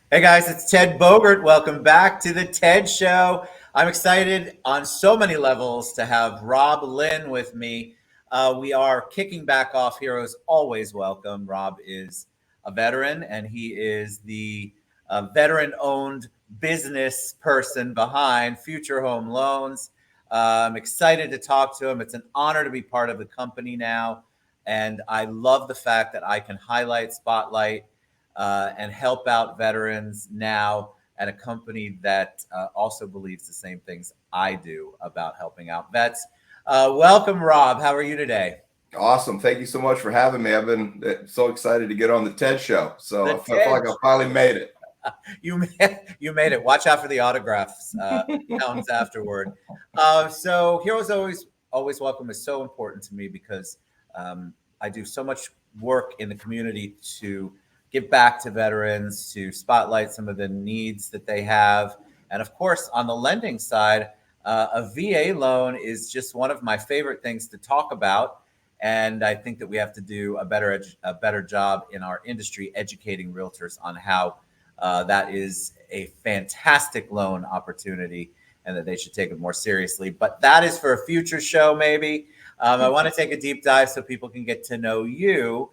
Hey guys, it's Ted Bogert. Welcome back to the TED Show. I'm excited on so many levels to have Rob Lynn with me. We are kicking back off Heroes Always Welcome. Rob is a veteran and he is the veteran owned business person behind Future Home Loans. I'm excited to talk to him. It's an honor to be part of the company now. And I love the fact that I can highlight, spotlight, and help out veterans now at a company that also believes the same things I do about helping out vets. Welcome, Rob. How are you today? Awesome. Thank you so much for having me. I've been so excited to get on the TED Show. So The I feel TED like I finally made it. you made it. Watch out for the autographs counts afterward. So Heroes Always Welcome is so important to me because I do so much work in the community to give back to veterans, to spotlight some of the needs that they have, and of course, on the lending side, a VA loan is just one of my favorite things to talk about. And I think that we have to do a better job in our industry educating realtors on how that is a fantastic loan opportunity and that they should take it more seriously. But that is for a future show, maybe. I want to take a deep dive so people can get to know you.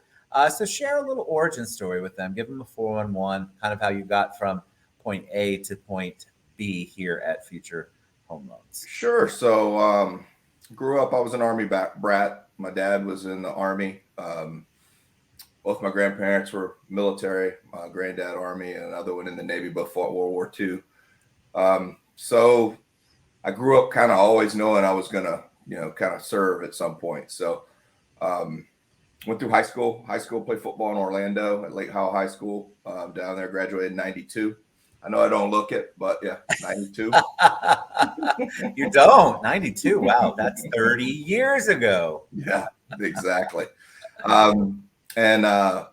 So share a little origin story with them. Give them a 411, kind of how you got from point A to point B here at Future Home Loans. Sure. So grew up, I was an Army brat. My dad was in the Army. Both my grandparents were military. My granddad Army and another one in the Navy, both fought World War II. So I grew up kind of always knowing I was going to, kind of serve at some point. So went through high school, played football in Orlando at Lake Howell High School down there, graduated in 92. I know I don't look it, but yeah, 92. You don't? 92. Wow, that's 30 years ago. Yeah, exactly. And kind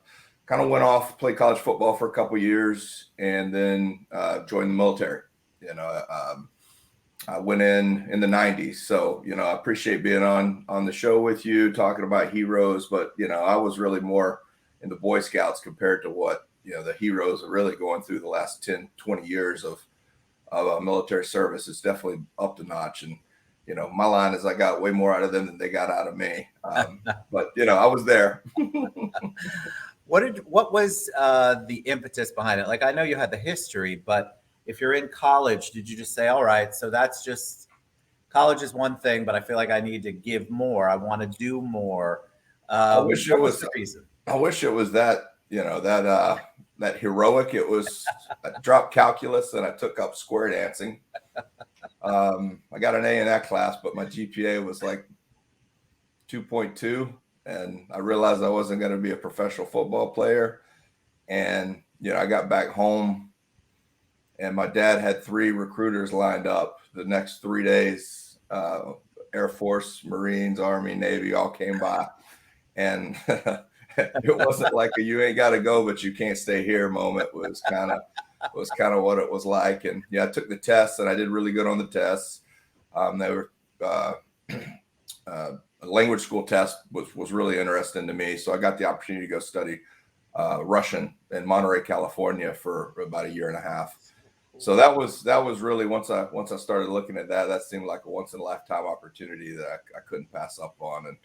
of went off, played college football for a couple years, and then joined the military. You know, I went in the 90s. So, I appreciate being on the show with you, talking about heroes. But, I was really more in the Boy Scouts compared to what, the heroes are really going through the last 10, 20 years of military service. It's definitely up the notch. And, my line is I got way more out of them than they got out of me. But, I was there. What was the impetus behind it? Like, I know you had the history, but if you're in college, did you just say, all right, so that's just college is one thing, but I feel like I need to give more. I want to do more. I wish it What was was the reason? I wish it was that heroic. It was I dropped calculus and I took up square dancing. I got an A in that class, but my GPA was like 2.2, and I realized I wasn't going to be a professional football player. And I got back home, and my dad had 3 recruiters lined up the next 3 days. Air Force, Marines, Army, Navy all came by, and it wasn't like a "you ain't got to go, but you can't stay here" moment. It was kind of what it was like. And yeah, I took the tests, and I did really good on the tests. They were a language school test was really interesting to me, so I got the opportunity to go study Russian in Monterey, California, for about a year and a half. So that was really once I started looking at that seemed like a once in a lifetime opportunity that I couldn't pass up on. And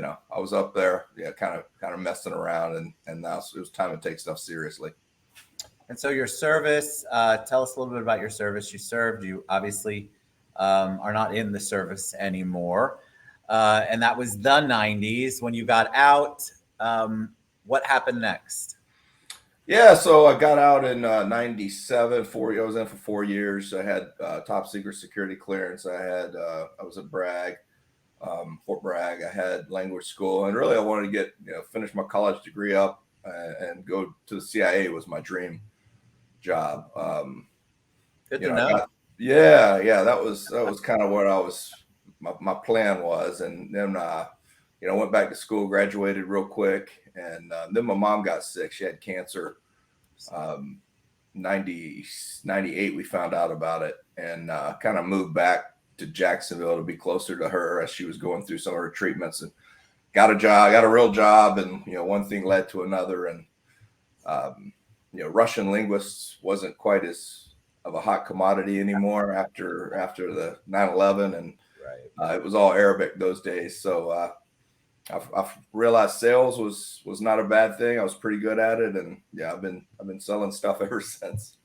I was up there, kind of messing around, and now it was time to take stuff seriously. And so your service, tell us a little bit about your service. You served. You obviously are not in the service anymore. And that was the 90s. When you got out, what happened next? Yeah, so I got out in 97. I was in for 4 years. I had top secret security clearance. I was at Bragg, Fort Bragg. I had language school, and really I wanted to get finish my college degree up and go to the CIA was my dream job. Good to I know. got yeah, that was kind of what my plan was. And then went back to school, graduated real quick, and then my mom got sick. She had cancer. 90 98 we found out about it, and kind of moved back to Jacksonville to be closer to her as she was going through some of her treatments, and got a real job. And one thing led to another, and Russian linguists wasn't quite as of a hot commodity anymore after the 9/11, and Right. it was all Arabic those days. So I've realized sales was not a bad thing. I was pretty good at it, and yeah, I've been selling stuff ever since.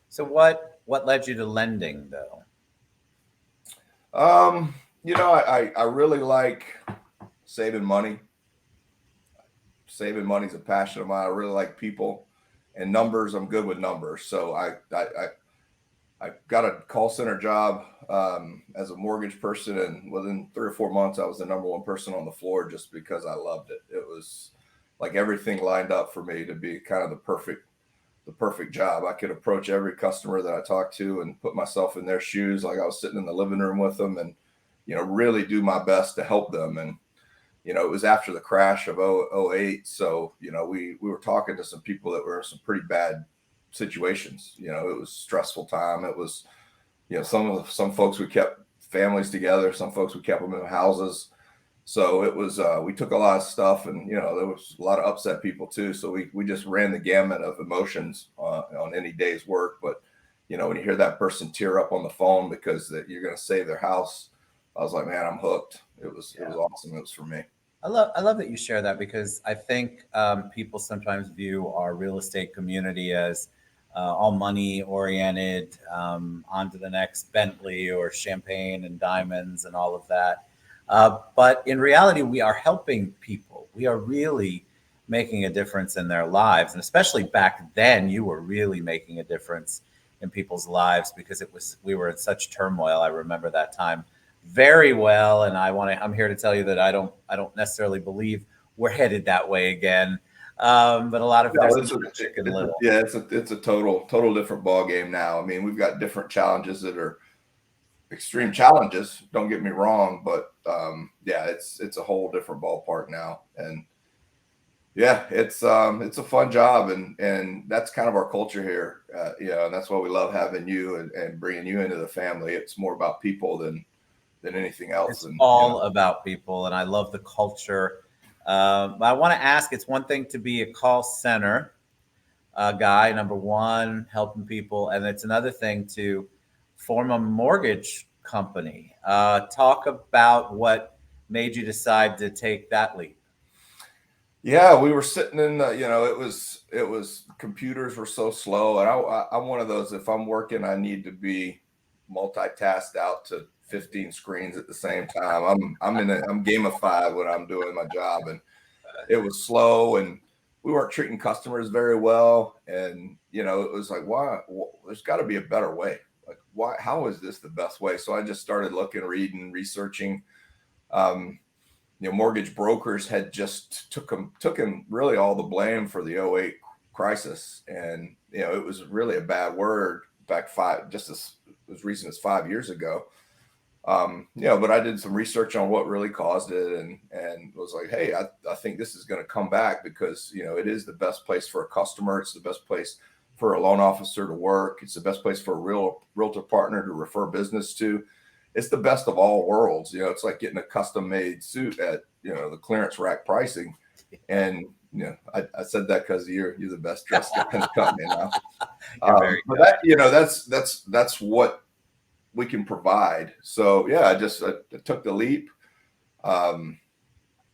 So what led you to lending though? Um, I really like saving money. Saving money is a passion of mine. I really like people and numbers. I'm good with numbers. So I got a call center job as a mortgage person, and within 3 or 4 months, I was the number one person on the floor just because I loved it. It was like everything lined up for me to be kind of the perfect job. I could approach every customer that I talked to and put myself in their shoes, like I was sitting in the living room with them, and really do my best to help them. And it was after the crash of '08. So, we were talking to some people that were in some pretty bad situations. It was stressful time. It was, some folks we kept families together, some folks we kept them in houses. So it was, we took a lot of stuff, and, there was a lot of upset people too. So we just ran the gamut of emotions on any day's work. But, when you hear that person tear up on the phone because that you're going to save their house, I was like, man, I'm hooked. It was awesome. It was for me. I love that you share that because I think people sometimes view our real estate community as all money oriented, on to the next Bentley or champagne and diamonds and all of that. But in reality, we are helping people. We are really making a difference in their lives. And especially back then, you were really making a difference in people's lives because we were in such turmoil. I remember that time very well. And I'm here to tell you that I don't necessarily believe we're headed that way again. But a lot of No, there's some chicken little. yeah, it's a total different ball game now. I mean, we've got different challenges that are extreme challenges. Don't get me wrong, but yeah, it's a whole different ballpark now. And yeah, it's a fun job, and that's kind of our culture here. And that's why we love having you and bringing you into the family. It's more about people than anything else. It's And all about people, and I love the culture. I want to ask, it's one thing to be a call center guy, number one, helping people, and it's another thing to form a mortgage company. Talk about what made you decide to take that leap. yeah, we were sitting in the, it was computers were so slow, and I'm one of those. If I'm working, I need to be multitasked out to 15 screens at the same time. I'm gamified when I'm doing my job, and it was slow, and we weren't treating customers very well, and it was like, why? There's got to be a better way. Like, why? How is this the best way? So I just started looking, reading, researching. Um, Mortgage brokers had just took him really all the blame for the '08 crisis, and it was really a bad word back just as recent as 5 years ago. But I did some research on what really caused it, and was like, hey, I think this is going to come back because it is the best place for a customer. It's the best place for a loan officer to work. It's the best place for a realtor partner to refer business to. It's the best of all worlds. It's like getting a custom made suit at the clearance rack pricing. And I said that because you're the best dressed guy in the company now. You're very But good. that's what we can provide. So yeah, I took the leap. I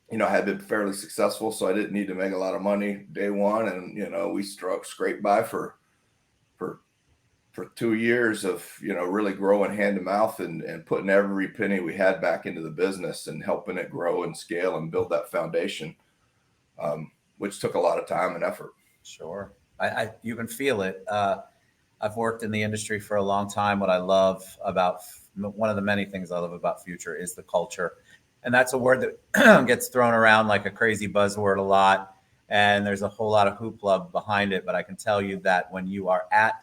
had been fairly successful, so I didn't need to make a lot of money day one, and we scraped by for 2 years of really growing hand to mouth and putting every penny we had back into the business and helping it grow and scale and build that foundation, which took a lot of time and effort. Sure. You can feel it. I've worked in the industry for a long time. What I love about one of the many things I love about Future is the culture. And that's a word that gets thrown around like a crazy buzzword a lot. And there's a whole lot of hoopla behind it. But I can tell you that when you are at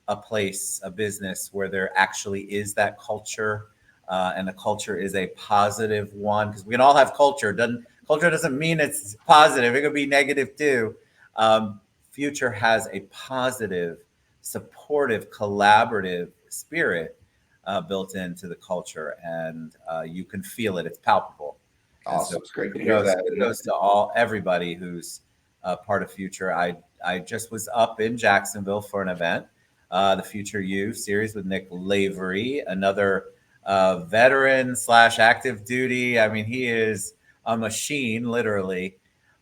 a place, a business where there actually is that culture, and the culture is a positive one, because we can all have culture. Culture doesn't mean it's positive; it could be negative too. Future has a positive, supportive, collaborative spirit built into the culture, and you can feel it. It's palpable. And so Awesome. It's great to hear that. kudos to everybody who's part of Future. I just was up in Jacksonville for an event, the Future You series with Nick Lavery, another veteran slash active duty. I mean, he is a machine, literally,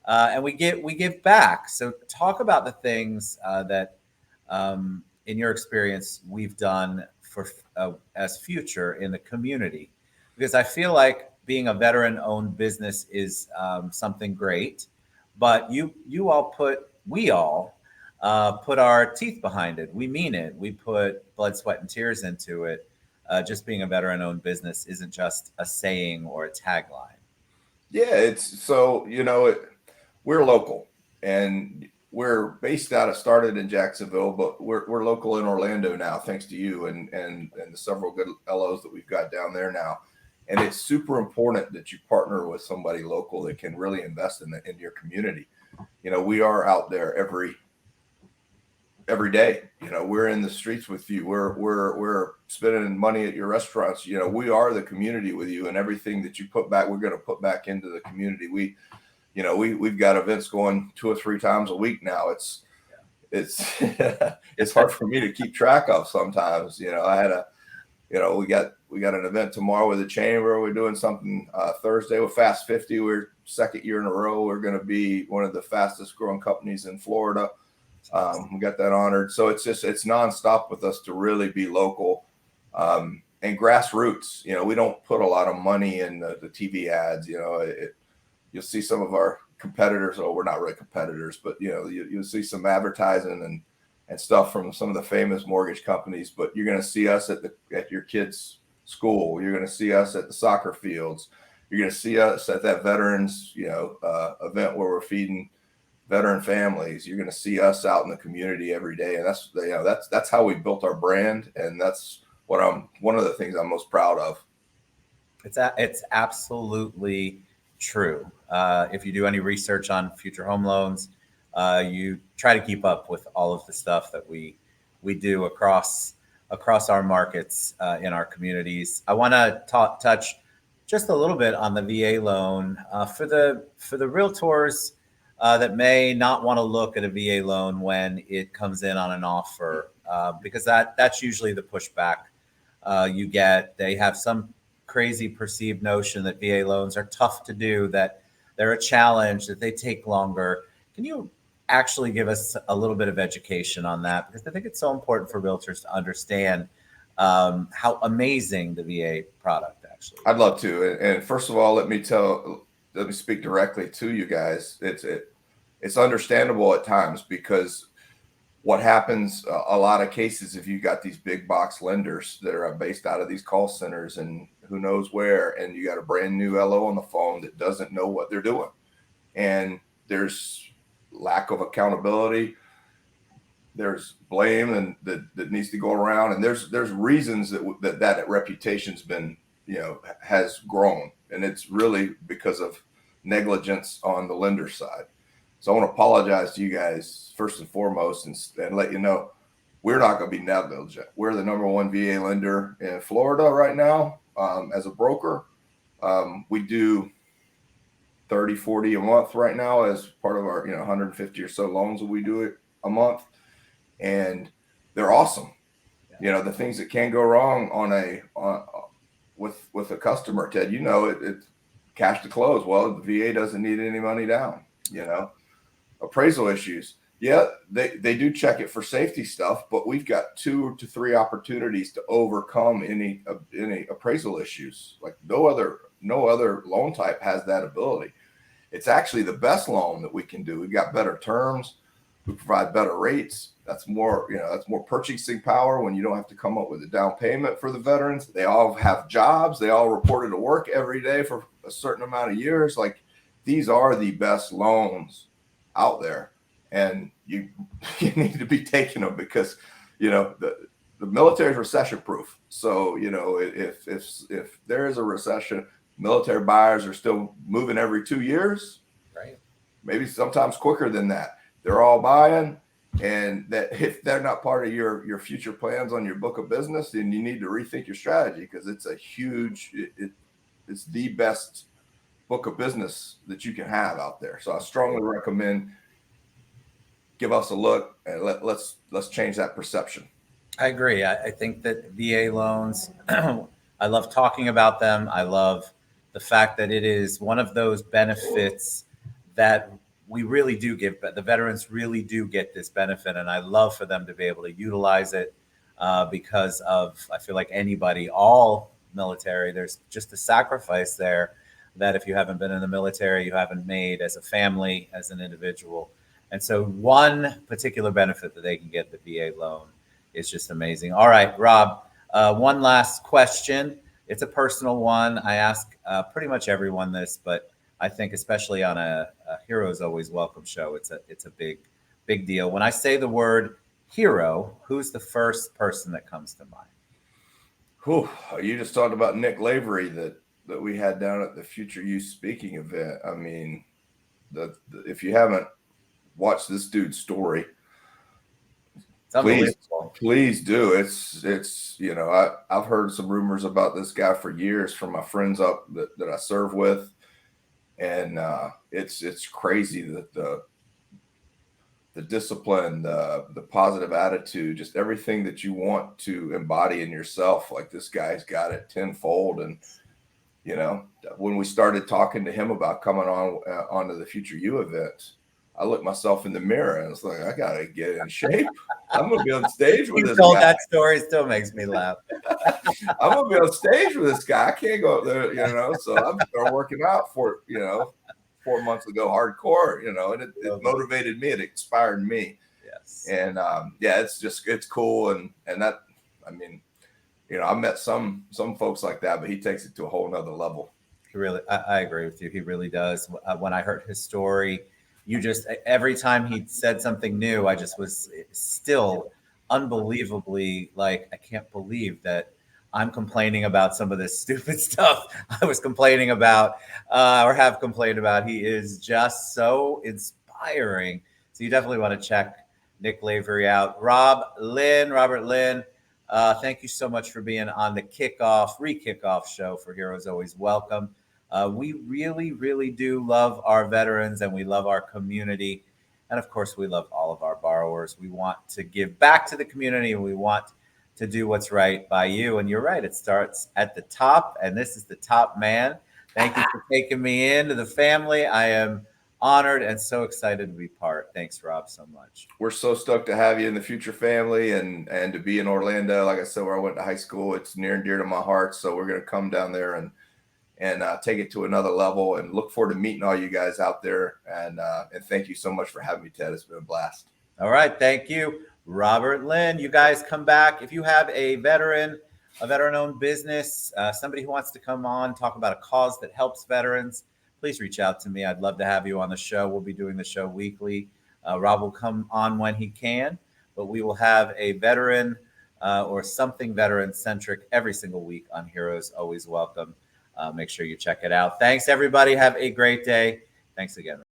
and we give back. So talk about the things that, in your experience, we've done for as Future in the community, because I feel like being a veteran-owned business is something great, but you all put we all put our teeth behind it. We mean it. We put blood, sweat, and tears into it. Just being a veteran-owned business isn't just a saying or a tagline. Yeah, it's so, we're local and we're based out of started in Jacksonville, but we're local in Orlando now, thanks to you and the several good LOs that we've got down there now. And it's super important that you partner with somebody local that can really invest in your community. We are out there every day. We're in the streets with you. We're spending money at your restaurants. We are the community with you, and everything that you put back, we're going to put back into the community. We've got events going 2 or 3 times a week now. It's it's hard for me to keep track of sometimes. I had we got an event tomorrow with the chamber. We're doing something Thursday with Fast 50. We're second year in a row. We're going to be one of the fastest growing companies in Florida. We got that honored. So it's nonstop with us to really be local and grassroots. We don't put a lot of money in the TV ads. You'll see some of our competitors. Oh, we're not really competitors, but you'll see some advertising and stuff from some of the famous mortgage companies. But you're going to see us at your kids' school. You're going to see us at the soccer fields. You're going to see us at that veterans event where we're feeding veteran families. You're going to see us out in the community every day, and that's how we built our brand, and that's one of the things I'm most proud of. It's absolutely true. If you do any research on Future Home Loans, you try to keep up with all of the stuff that we do across our markets in our communities. I want to touch just a little bit on the VA loan for the realtors that may not want to look at a VA loan when it comes in on an offer, because that's usually the pushback you get. They have some crazy perceived notion that VA loans are tough to do, that they're a challenge, that they take longer. Can you actually give us a little bit of education on that? Because I think it's so important for realtors to understand how amazing the VA product actually is. I'd love to. And first of all, let me speak directly to you guys. It's understandable at times, because what happens a lot of cases, if you got these big box lenders that are based out of these call centers and who knows where, and you got a brand new LO on the phone that doesn't know what they're doing, and there's lack of accountability, there's blame and that needs to go around, and there's reasons that reputation's been has grown, and it's really because of negligence on the lender side. So I want to apologize to you guys first and foremost, and let you know we're not going to be negligent. We're the number one VA lender in Florida right now. As a broker, we do 30, 40 a month right now as part of our 150 or so loans that we do it a month, and they're awesome. The things that can go wrong with a customer, Ted, it's cash to close. Well, the VA doesn't need any money down. Appraisal issues. Yeah, they do check it for safety stuff, but we've got 2 to 3 opportunities to overcome any appraisal issues. Like no other loan type has that ability. It's actually the best loan that we can do. We've got better terms. We provide better rates. That's more purchasing power when you don't have to come up with a down payment for the veterans. They all have jobs. They all reported to work every day for a certain amount of years. Like, these are the best loans out there, and you need to be taking them, because the military is recession proof. So if there is a recession, military buyers are still moving every 2 years, right? Maybe sometimes quicker than that. They're all buying, and that if they're not part of your future plans on your book of business, then you need to rethink your strategy, because it's a huge it's the best book of business that you can have out there. So I strongly recommend give us a look and let's change that perception. I agree. I think that VA loans, I love talking about them. I love the fact that it is one of those benefits that we really do give, but the veterans really do get this benefit. And I love for them to be able to utilize it because of, I feel like anybody, all military, there's just a sacrifice there that if you haven't been in the military, you haven't made as a family, as an individual. And so, one particular benefit that they can get the VA loan is just amazing. All right, Rob, one last question. It's a personal one. I ask pretty much everyone this, but I think especially on a Heroes Always Welcome show, it's a big deal. When I say the word hero, who's the first person that comes to mind? Whew, you just talked about Nick Lavery that we had down at the Future Youth Speaking event. I mean, if you haven't watched this dude's story, please do. It's you know, I've heard some rumors about this guy for years from my friends up that I serve with, and it's crazy that the discipline, the positive attitude, just everything that you want to embody in yourself, like this guy's got it tenfold. And you know, when we started talking to him about coming onto the Future You event, I looked myself in the mirror and I was like, I gotta get in shape. I'm gonna be on stage with this told guy. That story still makes me laugh. I'm gonna be on stage with this guy. I can't go up there, you know. So I'm started working out for 4 months ago, hardcore, and it motivated me. It inspired me. Yes. And yeah, it's cool. And that, I mean, I met some folks like that, but he takes it to a whole nother level. He really, I agree with you. He really does. When I heard his story, every time he said something new, I just was still unbelievably like, I can't believe that I'm complaining about some of this stupid stuff I was complaining about or have complained about. He is just so inspiring. So you definitely want to check Nick Lavery out. Robert Lynn, thank you so much for being on the re-kickoff show for Heroes Always Welcome. We really, really do love our veterans and we love our community. And of course, we love all of our borrowers. We want to give back to the community and we want to do what's right by you. And you're right, it starts at the top. And this is the top man. Thank you for taking me into the family. I am honored and so excited to be part. Thanks, Rob, so much. We're so stoked to have you in the Future family and to be in Orlando. Like I said, where I went to high school, it's near and dear to my heart. So we're going to come down there and take it to another level and look forward to meeting all you guys out there. And thank you so much for having me, Ted. It's been a blast. All right. Thank you, Robert Lynn. You guys come back. If you have a veteran-owned business, somebody who wants to come on, talk about a cause that helps veterans, please reach out to me. I'd love to have you on the show. We'll be doing the show weekly. Rob will come on when he can, but we will have a veteran or something veteran-centric every single week on Heroes Always Welcome. Make sure you check it out. Thanks, everybody. Have a great day. Thanks again.